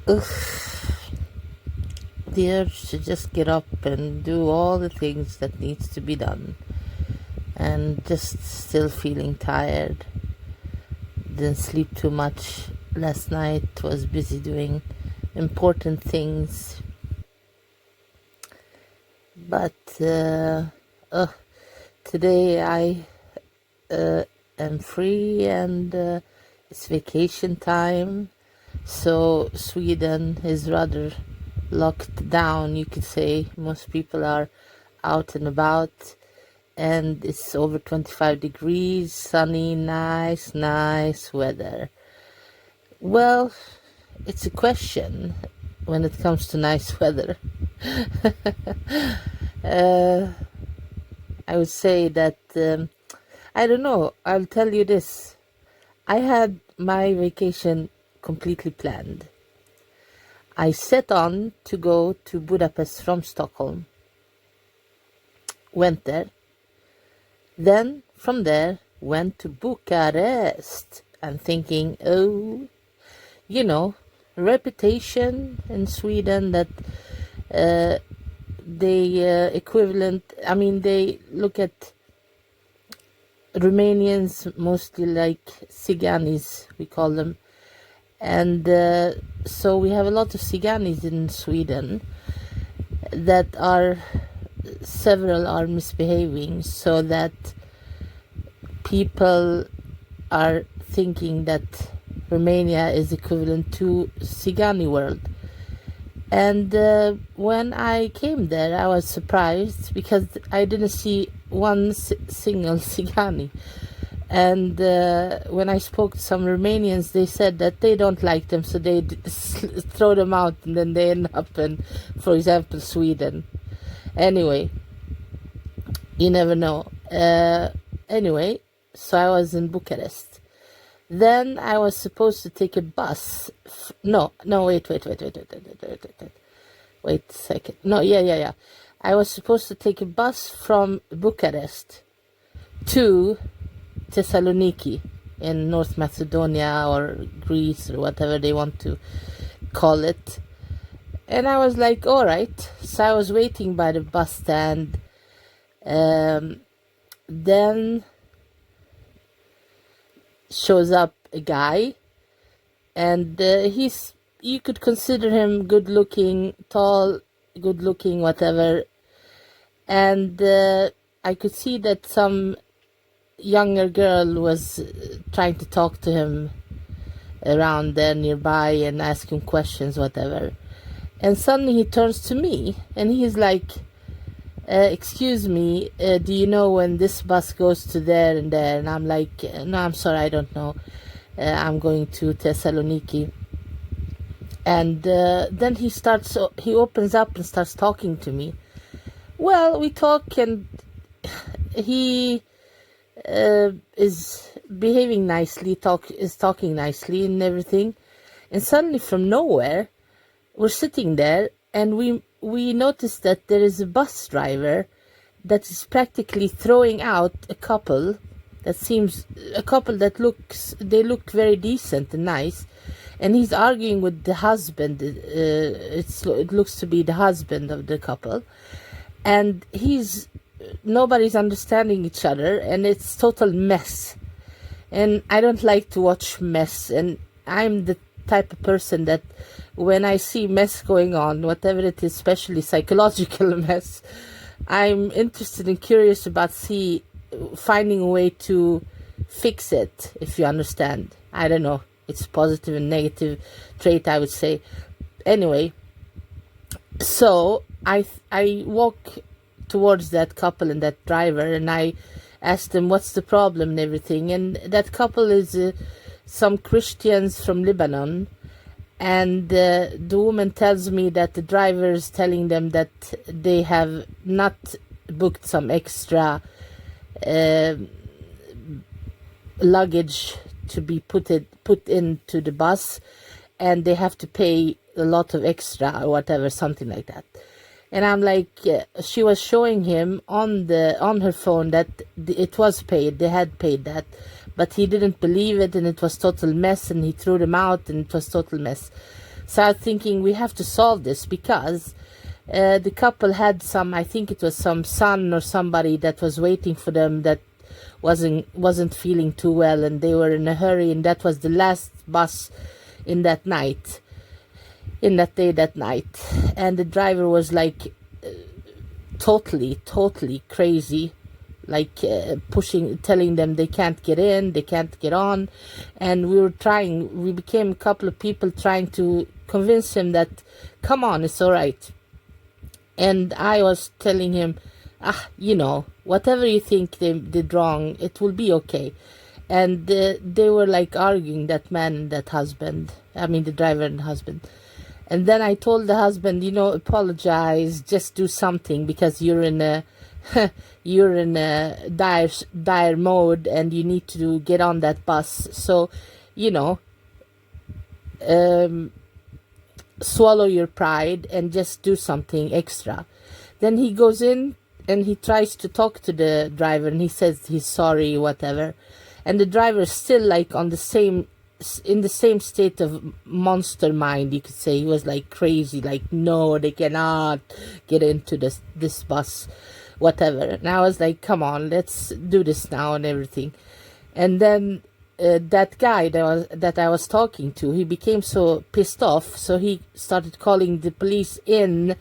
The urge to just get up and do all the things that needs to be done, and just still feeling tired. Didn't sleep too much last night, was busy doing important things, but today I am free, and it's vacation time. So Sweden is rather locked down, you could say. Most people are out and about, and it's over 25 degrees, sunny, nice weather. Well, it's a question when it comes to nice weather. I would say that, I don't know, I'll tell you this. I had my vacation completely planned. I set on to go to Budapest from Stockholm, went there, then from there went to Bucharest. I'm thinking, reputation in Sweden that they look at Romanians mostly like Ciganis, we call them. And so we have a lot of Ciganis in Sweden that several are misbehaving, so that people are thinking that Romania is equivalent to Cigani world. And when I came there, I was surprised because I didn't see one single Cigani. And when I spoke to some Romanians, they said that they don't like them, so they throw them out, and then they end up in, for example, Sweden. Anyway, you never know. Anyway, so I was in Bucharest. Then I was supposed to take a bus. Wait a second. Yeah. I was supposed to take a bus from Bucharest to Thessaloniki in North Macedonia or Greece or whatever they want to call it. And I was like, all right. So I was waiting by the bus stand. Then shows up a guy, and you could consider him good looking, tall, good looking, whatever. And I could see that some younger girl was trying to talk to him around there nearby and ask him questions, whatever. And suddenly he turns to me and he's like, excuse me, do you know when this bus goes to there and there? And I'm like, no, I'm sorry, I don't know. I'm going to Thessaloniki. And then he opens up and starts talking to me. Well, we talk, and he is behaving nicely, talking nicely and everything. And suddenly from nowhere, we're sitting there, and we notice that there is a bus driver that is practically throwing out a couple that look very decent and nice, and he's arguing with the husband. It looks to be the husband of the couple, and nobody's understanding each other, and it's total mess. And I don't like to watch mess, and I'm the type of person that when I see mess going on, whatever it is, especially psychological mess, I'm interested and curious about finding a way to fix it, if you understand. I don't know, it's positive and negative trait, I would say. Anyway, so I walk towards that couple and that driver, and I asked them what's the problem and everything. And that couple is some Christians from Lebanon, and the woman tells me that the driver is telling them that they have not booked some extra luggage to be put into the bus, and they have to pay a lot of extra or whatever, something like that. And I'm like, she was showing him on her phone that it was paid, they had paid that, but he didn't believe it, and it was total mess, and he threw them out, and it was total mess. So I was thinking we have to solve this, because the couple had some, I think it was some son or somebody that was waiting for them that wasn't feeling too well, and they were in a hurry, and that was the last bus in that night, that night. And the driver was like totally crazy, like telling them they can't get in, they can't get on. And we became a couple of people trying to convince him that, come on, it's all right. And I was telling him, whatever you think they did wrong, it will be okay. And they were like arguing, that man and that husband, the driver and the husband. And then I told the husband, apologize, just do something, because you're in a dire mode, and you need to get on that bus. So, swallow your pride and just do something extra. Then he goes in and he tries to talk to the driver, and he says he's sorry, whatever. And the driver is still like in the same state of monster mind, you could say. He was like crazy, like, no, they cannot get into this bus, whatever. And I was like, come on, let's do this now and everything. And then that guy that I was talking to, he became so pissed off, so he started calling the police in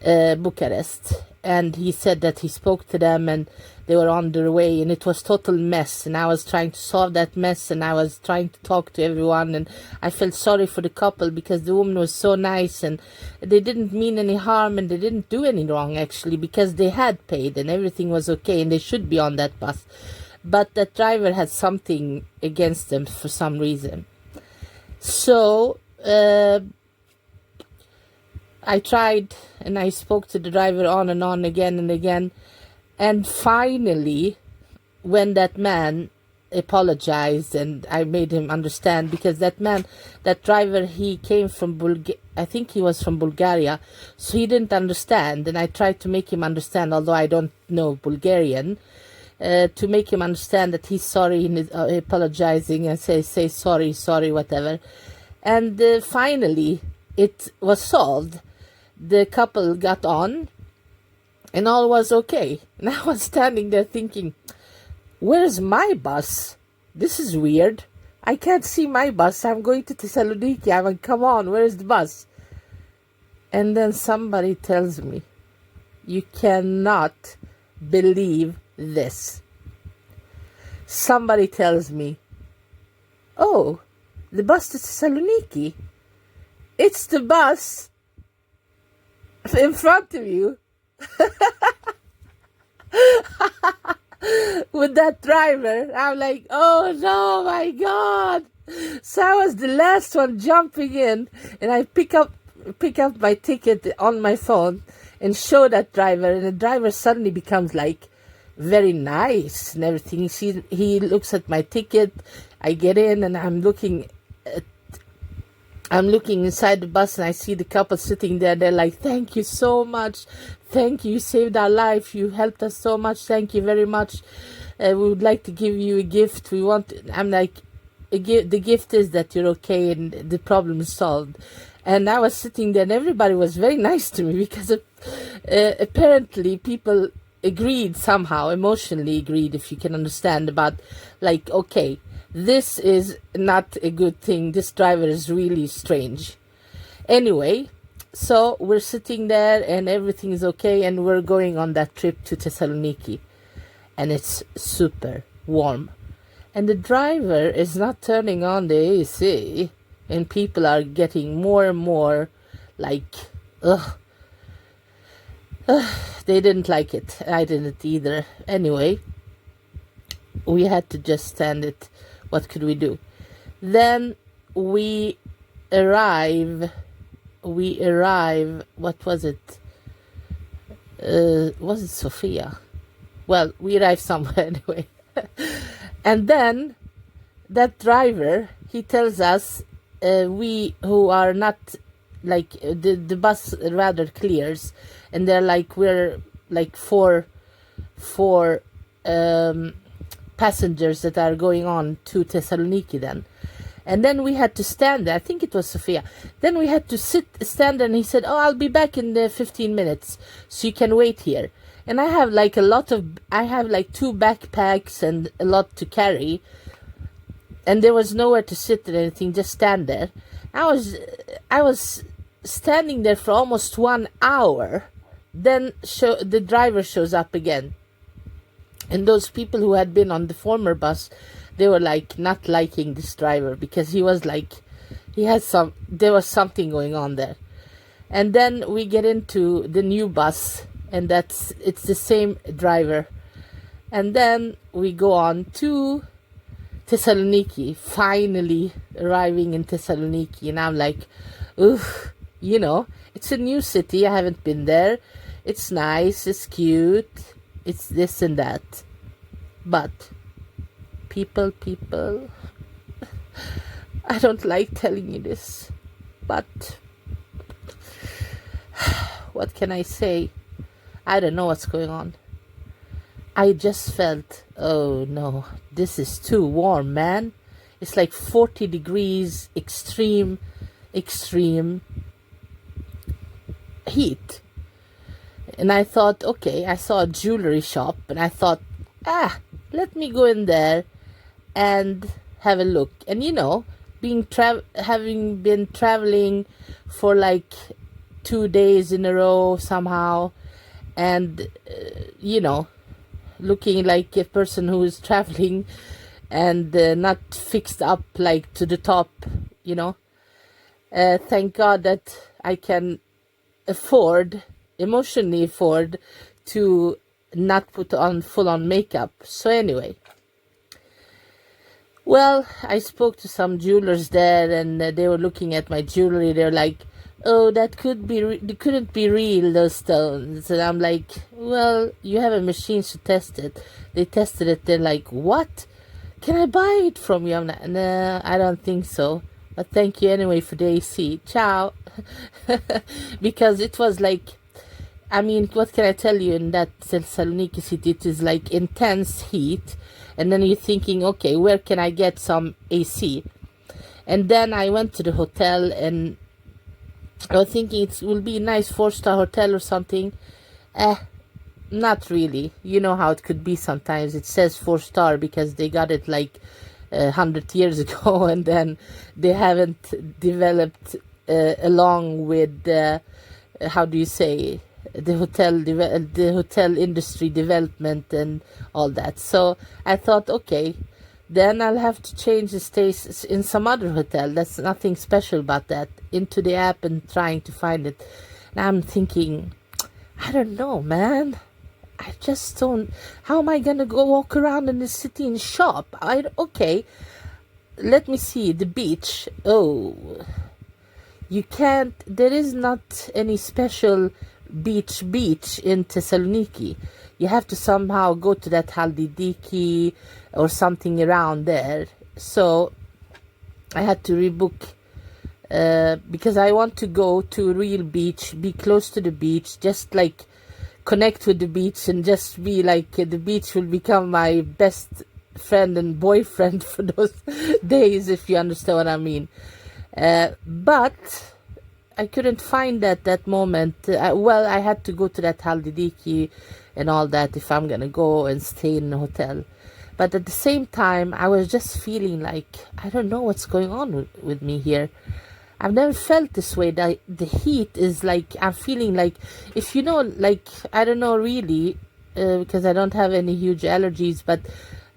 Bucharest. And he said that he spoke to them and they were on their way, and it was total mess. And I was trying to solve that mess, and I was trying to talk to everyone, and I felt sorry for the couple, because the woman was so nice, and they didn't mean any harm, and they didn't do any wrong, actually, because they had paid and everything was okay, and they should be on that bus. But that driver had something against them for some reason. So I tried, and I spoke to the driver on and on, again and again. And finally, when that man apologized, and I made him understand, because that driver, he came from I think he was from Bulgaria, so he didn't understand. And I tried to make him understand, although I don't know Bulgarian, to make him understand that he's sorry and apologizing, and say sorry, whatever. And finally, it was solved. The couple got on, and all was okay. And I was standing there thinking, where's my bus? This is weird. I can't see my bus. I'm going to Thessaloniki. Come on, where's the bus? And then somebody tells me, you cannot believe this. Somebody tells me, oh, the bus to Thessaloniki. It's the bus in front of you. With that driver. I'm like, oh no, my God. So I was the last one jumping in, and I pick up my ticket on my phone and show that driver, and the driver suddenly becomes like very nice and everything. He looks at my ticket. I get in, and I'm looking inside the bus, and I see the couple sitting there. They're like, thank you so much. Thank you. You saved our life. You helped us so much. Thank you very much. We would like to give you a gift. I'm like, the gift is that you're okay and the problem is solved. And I was sitting there, and everybody was very nice to me, because apparently people agreed somehow, emotionally agreed, if you can understand, about like, okay, this is not a good thing. This driver is really strange. Anyway, so we're sitting there, and everything is okay, and we're going on that trip to Thessaloniki, and it's super warm, and the driver is not turning on the AC, and people are getting more and more like, they didn't like it. I didn't either. Anyway, we had to just stand it. What could we do? Then we arrive, what was it? Was it Sofia? Well, we arrived somewhere anyway. And then that driver, he tells us, we who are not, like, the bus rather clears, and they're like, we're like four passengers that are going on to Thessaloniki then. And then we had to stand there. I think it was Sophia. Then we had to stand there, and he said, "Oh, I'll be back in the 15 minutes, so you can wait here." And I have like two backpacks and a lot to carry, and there was nowhere to sit or anything, just stand there. I was standing there for almost 1 hour. Then the driver shows up again. And those people who had been on the former bus, they were like not liking this driver, because he was like, there was something going on there. And then we get into the new bus, and it's the same driver. And then we go on to Thessaloniki, finally arriving in Thessaloniki. And I'm like, oof, it's a new city. I haven't been there. It's nice, it's cute, it's this and that. But people, I don't like telling you this, but what can I say? I don't know what's going on. I just felt, oh no, this is too warm, man. It's like 40 degrees, extreme heat. And I thought, okay, I saw a jewelry shop, and I thought, let me go in there and have a look. And having been traveling for like 2 days in a row somehow, and looking like a person who is traveling and not fixed up like to the top, thank God that I can emotionally afford to not put on full-on makeup. So anyway, well, I spoke to some jewelers there, and they were looking at my jewelry. They're like, "Oh, that couldn't be real, those stones." And I'm like, "Well, you have a machine to test it." They tested it. They're like, "What? Can I buy it from you?" I'm like, "Nah, I don't think so. But thank you anyway for the AC. Ciao." Because it was like, I mean, what can I tell you, in that Thessaloniki city, it is like intense heat. And then you're thinking, okay, where can I get some AC? And then I went to the hotel, and I was thinking it will be a nice 4-star hotel or something. Not really. You know how it could be sometimes. It says 4-star because they got it like 100 years ago, and then they haven't developed along with how do you say, the hotel industry development and all that. So I thought, okay, then I'll have to change the stays in some other hotel. That's nothing special about that. Into the app and trying to find it. And I'm thinking, I don't know, man. I just don't. How am I gonna go walk around in the city and shop? Okay, let me see the beach. Oh, you can't. There is not any special beach in Thessaloniki. You have to somehow go to that Haldidiki or something around there. So I had to rebook because I want to go to a real beach, be close to the beach, just like connect with the beach, and just be like the beach will become my best friend and boyfriend for those days, if you understand what I mean. But I couldn't find that moment. I had to go to that Haldidiki and all that if I'm gonna go and stay in a hotel. But at the same time, I was just feeling like, I don't know what's going on with me here. I've never felt this way. That the heat is like, I'm feeling like, if like, I don't know really, because I don't have any huge allergies, but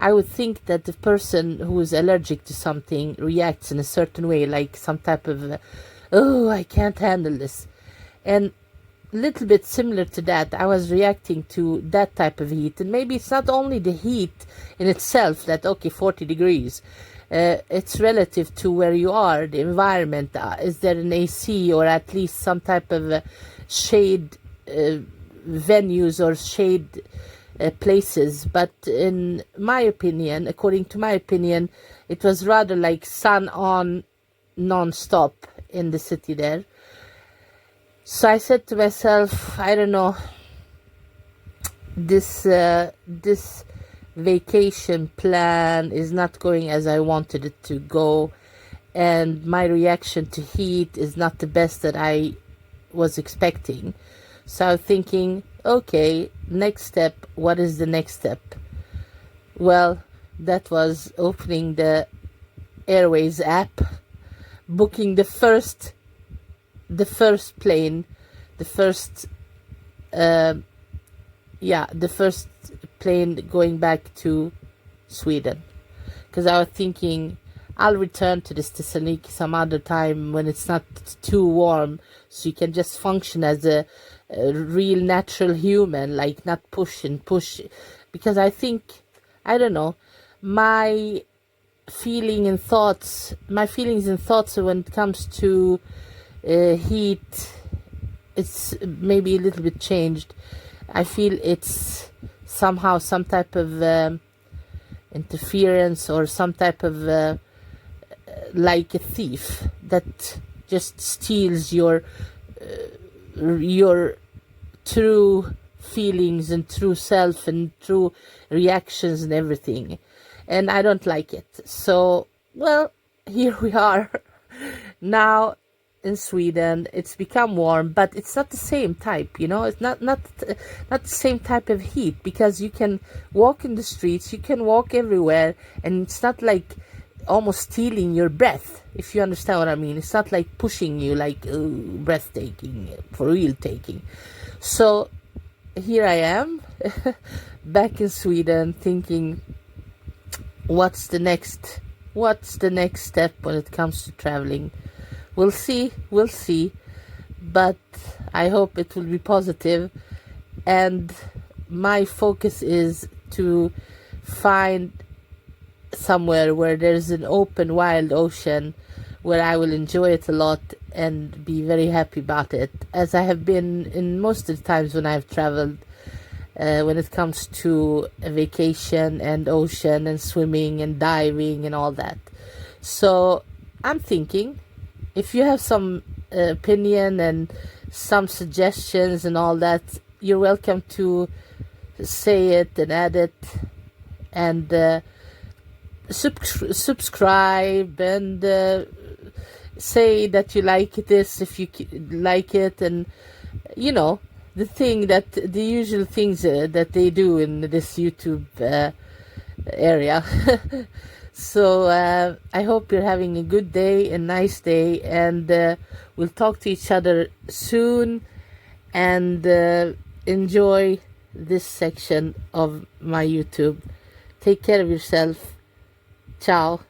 I would think that the person who is allergic to something reacts in a certain way, like some type of, oh, I can't handle this. And a little bit similar to that, I was reacting to that type of heat. And maybe it's not only the heat in itself that, okay, 40 degrees. It's relative to where you are, the environment. Is there an AC or at least some type of shade venues or shade places? But in my opinion, according to my opinion, it was rather like sun on non-stop in the city there. So I said to myself, I don't know, this vacation plan is not going as I wanted it to go, and my reaction to heat is not the best that I was expecting. So I'm thinking, okay, next step, what is the next step? Well, that was opening the Airways app, booking the first plane, the first the first plane going back to Sweden, because I was thinking I'll return to this Thessaloniki some other time when it's not too warm, so you can just function as a real natural human, like not push and push, because I think, I don't know, my feelings and thoughts when it comes to heat, it's maybe a little bit changed. I feel it's somehow some type of interference, or some type of like a thief that just steals your true feelings and true self and true reactions and everything, and I don't like it. So, well, here we are now in Sweden. It's become warm, but it's not the same type, it's not the same type of heat, because you can walk in the streets, you can walk everywhere, and it's not like almost stealing your breath, if you understand what I mean. It's not like pushing you, like breathtaking, for real taking. So here I am back in Sweden, thinking, what's the next step when it comes to traveling? We'll see, but I hope it will be positive, and my focus is to find somewhere where there's an open, wild ocean, where I will enjoy it a lot and be very happy about it, as I have been in most of the times when I've traveled, when it comes to a vacation and ocean and swimming and diving and all that. So I'm thinking, if you have some opinion and some suggestions and all that, you're welcome to say it and add it, and subscribe, and say that you like this if you like it, and the usual things that they do in this YouTube area. So I hope you're having a good day, a nice day, and we'll talk to each other soon, and enjoy this section of my YouTube. Take care of yourself. Ciao.